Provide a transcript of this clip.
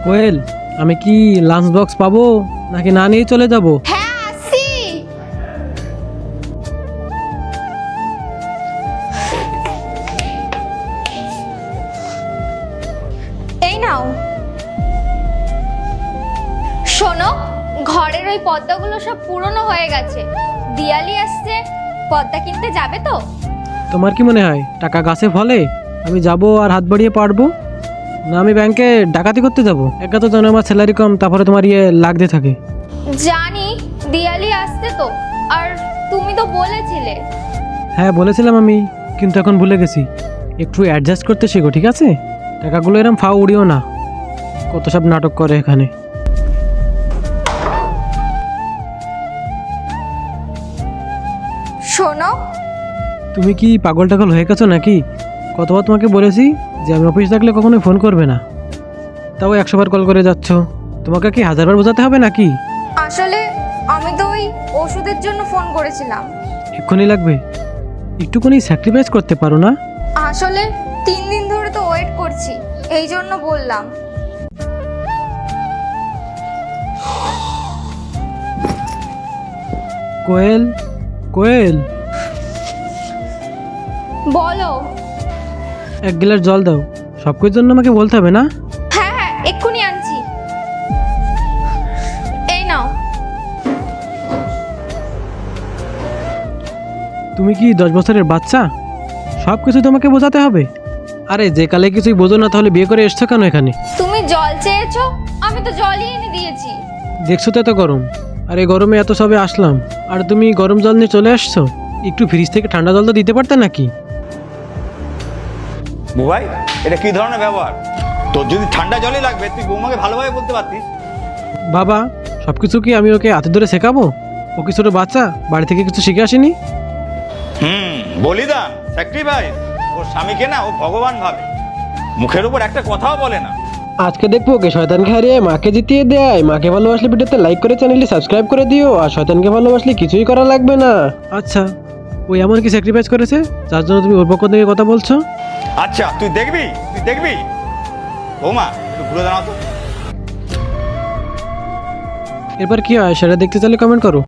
কোয়েল, আমি কি lunch box পাবো নাকি না নিয়ে চলে যাব? হ্যাঁ আসছি। এই নাও। শোনো, ঘরের ওই পর্দাগুলো সব পুরনো হয়ে গেছে, দিয়ালি আসছে, পর্দা কিনতে যাবে তো? তোমার কি মনে হয় টাকা গাছে ফলে? আমি যাব আর হাত বাড়িয়ে পারবো? না আমি ব্যাংকে ডাকাতি করতে যাব? একা তো জানো আমার স্যালারি কম, তারপরে তোমার লাগতে থাকে। জানি দিয়ালি আসছে তো, আর তুমি তো বলেছিলে। হ্যাঁ বলেছিলাম আমি, কিন্তু এখন ভুলে গেছি। একটু অ্যাডজাস্ট করতে শেখো, ঠিক আছে? টাকাগুলো এরম ফাও উড়িও না, কত সব নাটক করে এখানে। শোনো, তুমি কি পাগল টাগল হয়ে গেছো নাকি? কতবার তোমাকে বলেছি যে আমি অফিস থাকলে কখনোই ফোন করবে না, তাও 100 বার কল করে যাচ্ছ। তোমাকে কি 1000 বার বোঝাতে হবে নাকি? আসলে আমি তো ওই ওষুধের জন্য ফোন করেছিলাম। এক্ষুনি লাগবে? একটুখানি স্যাক্রিফাইস করতে পারো না? আসলে 3 দিন ধরে তো ওয়েট করছি, এই জন্য বললাম। কোয়েল, কোয়েল, বলো। 1 গ্লাস জল দাও। সব কিছুর জন্য আমাকে বলতে হবে না? হ্যাঁ হ্যাঁ, এক্ষুনি আনছি। এই নাও। তুমি কি 10 বছরের বাচ্চা? সব কিছু তোমাকে বোঝাতে হবে? আরে যে কালে কিছুই বোঝো না, তাহলে বিয়ে করে এসছো কেন এখানে? তুমি জল চেয়েছো, আমি তো জলই এনে দিয়েছি। দেখছো তো এত গরম, আর এই গরমে এত সবে আসলাম, আর তুমি গরম জল নিয়ে চলে আসছো। একটু ফ্রিজ থেকে ঠান্ডা জল তো দিতে পারতে নাকি? বুবাই, এটা কি ধরনের ব্যবহার? তোর যদি ঠান্ডা জলই লাগবে তুই বৌমাকে ভালোভাবে বলতে পারতিস। বাবা, সব কিছু কি আমি ওকে হাতে ধরে শেখাবো? ও কি ছোটো বাচ্চা, বাড়ি থেকে কিছু শিখে আসেনি? বলিদান, স্যাক্রিফাইস। ওর স্বামীকে না ও ভগবান ভাবে, মুখের উপর একটা কথাও বলে না। আজকে দেখবো ওকে শয়তানকে হারিয়ে মাকে জিতিয়ে দেয়। মাকে ভালোবাসলে ভিডিওতে লাইক করে চ্যানেলটি সাবস্ক্রাইব করে দিও, আর শয়তানকে ভালোবাসলে কিছুই করা লাগবে না। আচ্ছা, ওই এমন কি স্যাক্রিফাইস করেছে যার জন্য তুমি ওর পক্ষ থেকে কথা বলছো? আচ্ছা তুই দেখবি। বৌমা একটু ঘুরে দাঁড়াও তো। এরপর কি হয় সেটা দেখতে চাইলে কমেন্ট করো।